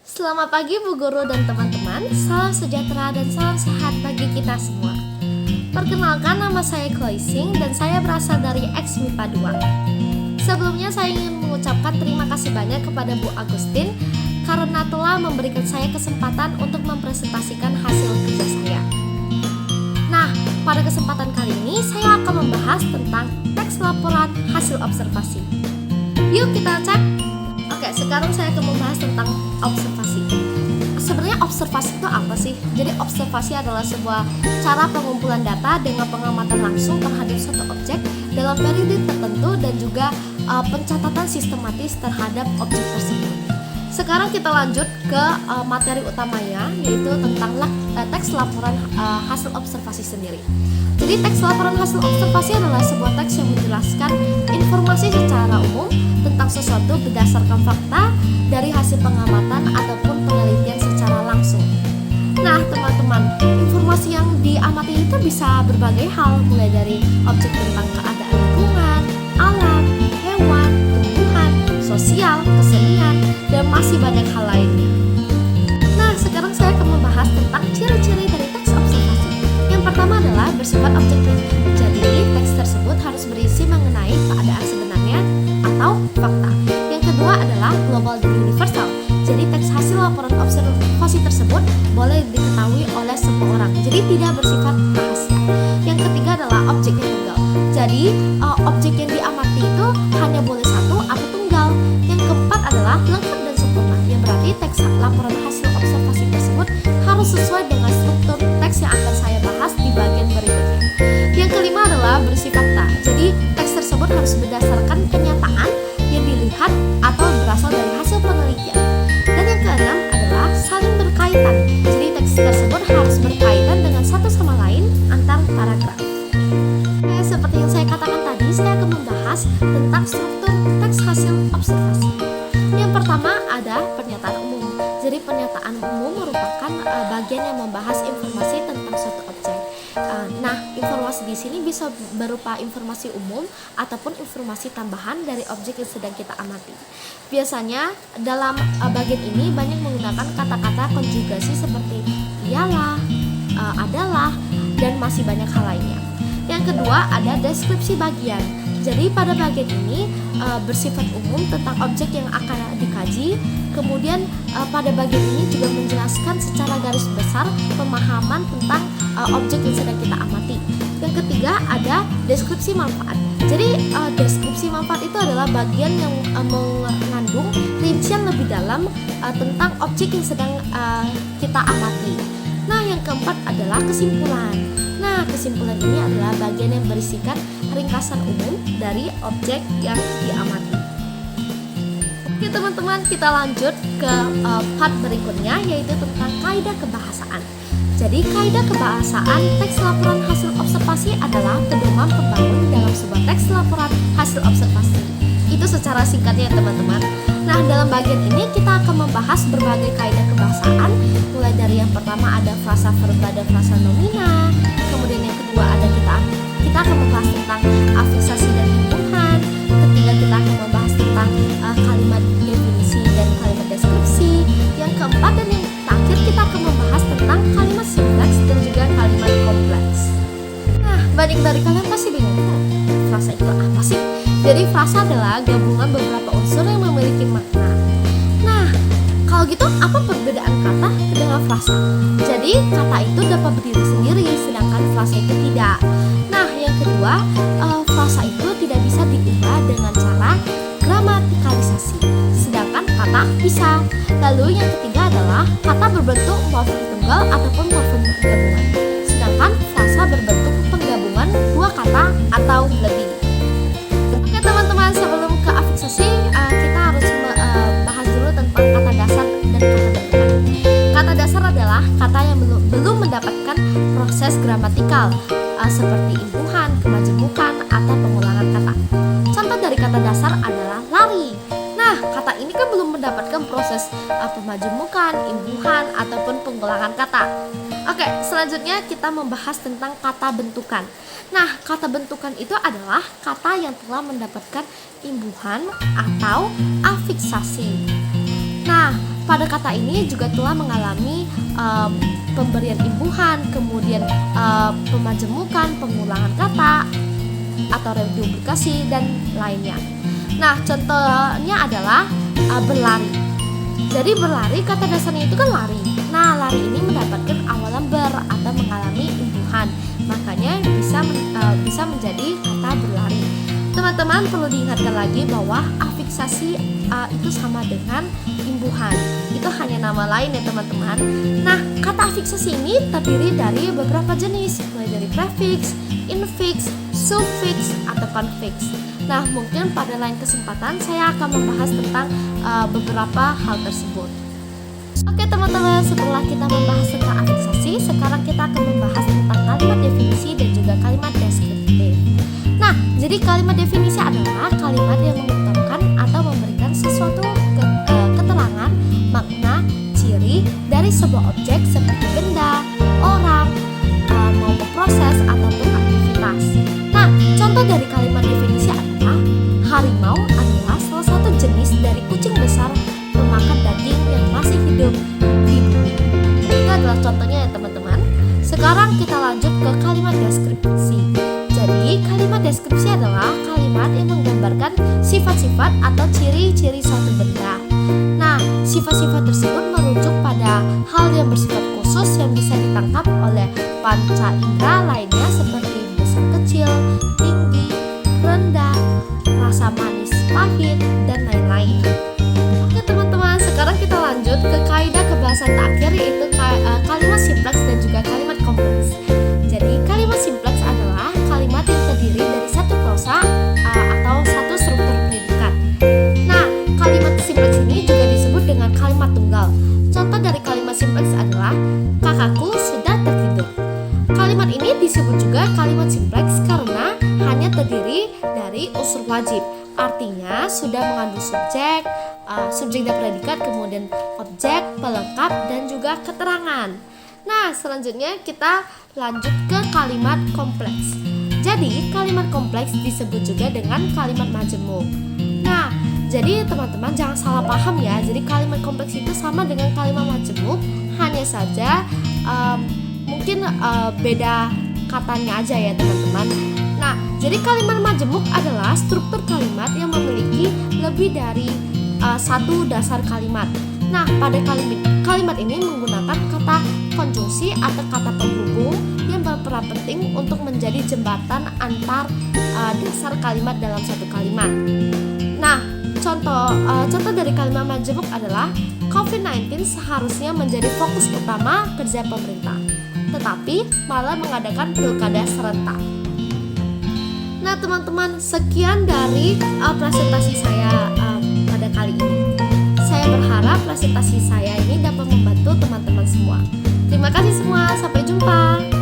Selamat pagi Bu Guru dan teman-teman. Salam sejahtera dan salam sehat bagi kita semua. Perkenalkan, nama saya Khoising dan saya berasal dari X MIPA 2. Sebelumnya saya ingin mengucapkan terima kasih banyak kepada Bu Agustin karena telah memberikan saya kesempatan untuk mempresentasikan hasil kerja saya. Nah, pada kesempatan kali ini saya akan membahas tentang teks laporan hasil observasi. Yuk kita cek. Oke, sekarang saya akan membahas tentang observasi. Sebenarnya observasi itu apa sih? Jadi observasi adalah sebuah cara pengumpulan data dengan pengamatan langsung terhadap suatu objek dalam periode tertentu dan juga pencatatan sistematis terhadap objek tersebut. Sekarang kita lanjut ke materi utamanya, yaitu tentang teks laporan hasil observasi sendiri. Jadi teks laporan hasil observasi adalah sebuah teks yang menjelaskan informasi secara umum tentang sesuatu berdasarkan fakta dari hasil pengamatan ataupun penelitian secara langsung. Nah teman-teman, informasi yang diamati itu bisa berbagai hal, mulai dari objek tentang keadaan lingkungan, alam, hewan, tumbuhan, sosial, kesenian, dan masih banyak hal lainnya. Nah sekarang saya akan membahas tentang ciri-ciri dari teks observasi. Yang pertama adalah bersifat objektif. Jadi teks tersebut harus berisi mengenai keadaan sebenarnya atau fakta. Yang kedua adalah global dan universal. Jadi teks hasil laporan observasi tersebut boleh diketahui oleh semua orang. Jadi tidak bersifat rahasia. Yang ketiga adalah objek yang tunggal. Jadi objek yang diamati itu hanya boleh satu atau tunggal. Yang keempat adalah lengkap dan sempurna. Yang berarti teks laporan hasil observasi tersebut harus sesuai dengan struktur teks yang akan saya bahas di bagian berikutnya. Yang kelima adalah bersifat fakta. Jadi teks tersebut harus berdasarkan kenyataan yang dilihat atau berasal dari hasil penelitian. Dan yang keenam adalah saling berkaitan. Jadi teks tersebut harus berkaitan dengan satu sama lain antar paragraf. Seperti yang saya katakan tadi, saya akan membahas tentang struktur teks hasil observasi. Yang pertama ada pernyataan umum. Jadi pernyataan umum merupakan bagian yang membahas informasi tentang suatu objek. Nah, informasi di sini bisa berupa informasi umum ataupun informasi tambahan dari objek yang sedang kita amati. Biasanya dalam bagian ini banyak menggunakan kata-kata konjugasi seperti ialah, adalah, dan masih banyak hal lainnya. Yang kedua ada deskripsi bagian. Jadi pada bagian ini bersifat umum tentang objek yang akan dikaji. Kemudian pada bagian ini juga menjelaskan secara garis besar pemahaman tentang objek yang sedang kita amati. Yang ketiga ada deskripsi manfaat. Jadi deskripsi manfaat itu adalah bagian yang mengandung rincian lebih dalam tentang objek yang sedang kita amati. Nah yang keempat adalah kesimpulan. Nah kesimpulan ini adalah bagian yang berisikan ringkasan umum dari objek yang diamati. Oke teman-teman, kita lanjut ke part berikutnya, yaitu tentang kaidah kebahasaan. Jadi kaidah kebahasaan teks laporan hasil observasi adalah pedoman pembangun dalam sebuah teks laporan hasil observasi. Itu secara singkatnya teman-teman. Nah dalam bagian ini kita akan membahas berbagai kaidah kebahasaan, mulai dari yang pertama ada frasa verba dan frasa nomina. Kemudian yang kedua ada kita akan membahas tentang afiksasi dan imbuhan. Ketiga kita akan membahas tentang kalimat definisi dan kalimat deskripsi. Yang keempat dan yang terakhir kita akan membahas tentang kalimat simpleks dan juga kalimat kompleks. Nah banyak dari kalian pasti bingung, frasa itu apa sih? Jadi frasa adalah gabungan beberapa unsur yang memiliki makna. Nah kalau gitu apa perbedaan kata dengan frasa? Jadi kata itu dapat berdiri sendiri sedangkan frasa itu tidak. Nah yang kedua, frasa itu tidak bisa diubah dengan cara gramatikalisasi, sedangkan kata bisa. Lalu yang ketiga adalah kata berbentuk morfem tunggal ataupun morfem gabungan, sedangkan frasa berbentuk penggabungan dua kata atau lebih. Oke teman-teman, sebelum ke afiksasi kita harus bahas dulu tentang kata dasar dan kata bentukan. Kata dasar adalah kata yang belum mendapatkan proses gramatikal seperti imbuhan, kemajemukan, atau pengulangan kata. Contoh dari kata dasar adalah lari. Nah, kata ini kan belum mendapatkan proses pemajemukan, imbuhan, ataupun pengulangan kata. Oke, selanjutnya kita membahas tentang kata bentukan. Nah, kata bentukan itu adalah kata yang telah mendapatkan imbuhan atau afiksasi. Nah, pada kata ini juga telah mengalami pemberian imbuhan, kemudian pemajemukan, pengulangan kata atau reduplikasi dan lainnya. Nah, contohnya adalah berlari. Jadi berlari kata dasarnya itu kan lari. Nah, lari ini mendapatkan awalan ber atau mengalami imbuhan, makanya bisa menjadi kata berlari. Teman-teman perlu diingatkan lagi bahwa afiksasi itu sama dengan imbuhan. Itu hanya nama lain ya teman-teman. Nah, kata afiksasi ini terdiri dari beberapa jenis, mulai dari prefix, infiks, sufiks, atau konfiks. Nah, mungkin pada lain kesempatan saya akan membahas tentang beberapa hal tersebut. Oke teman-teman, setelah kita membahas tentang afiksasi, sekarang kita akan membahas tentang kalimat definisi dan juga kalimat deskriptif. Nah, jadi kalimat definisi adalah kalimat yang mengungkapkan atau memberikan sesuatu keterangan, makna, ciri dari sebuah objek seperti benda, orang, maupun proses ataupun aktivitas. Nah, contoh dari kalimat definisi adalah harimau adalah salah satu jenis dari kucing besar pemakan daging yang masih hidup di bumi. Itu adalah contohnya ya teman-teman. Sekarang kita lanjut ke kalimat deskripsi. Jadi kalimat deskripsi adalah kalimat yang menggambarkan sifat-sifat atau ciri-ciri suatu benda. Nah, sifat-sifat tersebut merujuk pada hal yang bersifat khusus yang bisa ditangkap oleh panca indera lainnya seperti besar kecil, tinggi, rendah, rasa manis, pahit, dan lain-lain. Oke teman-teman, sekarang kita lanjut ke kaidah kebahasan terakhir, yaitu kalimat simpleks dan juga kalimat kompleks. Jadi kalimat simpleks adalah kalimat yang terdiri dari satu klausa atau satu struktur predikat. Nah, kalimat simpleks ini juga disebut dengan kalimat tunggal. Contoh dari kalimat simpleks adalah kakakku sudah tertidur. Kalimat ini disebut juga kalimat simpleks karena hanya terdiri dari unsur wajib. Artinya sudah mengandung subjek, subjek dan predikat, kemudian objek, pelengkap, dan juga keterangan. Nah, selanjutnya kita lanjut ke kalimat kompleks. Jadi, kalimat kompleks disebut juga dengan kalimat majemuk. Nah, jadi teman-teman jangan salah paham ya. Jadi kalimat kompleks itu sama dengan kalimat majemuk, hanya saja mungkin beda katanya aja ya teman-teman. Nah, jadi kalimat majemuk adalah struktur kalimat yang memiliki lebih dari satu dasar kalimat. Nah, pada kalimat ini menggunakan kata konjungsi atau kata penghubung yang berperan penting untuk menjadi jembatan antar dasar kalimat dalam satu kalimat. Nah, contoh dari kalimat majemuk adalah COVID-19 seharusnya menjadi fokus utama kerja pemerintah, tetapi malah mengadakan pilkada serentak. Nah teman-teman, sekian dari presentasi saya pada kali ini. Saya berharap presentasi saya ini dapat membantu teman-teman semua. Terima kasih semua, sampai jumpa.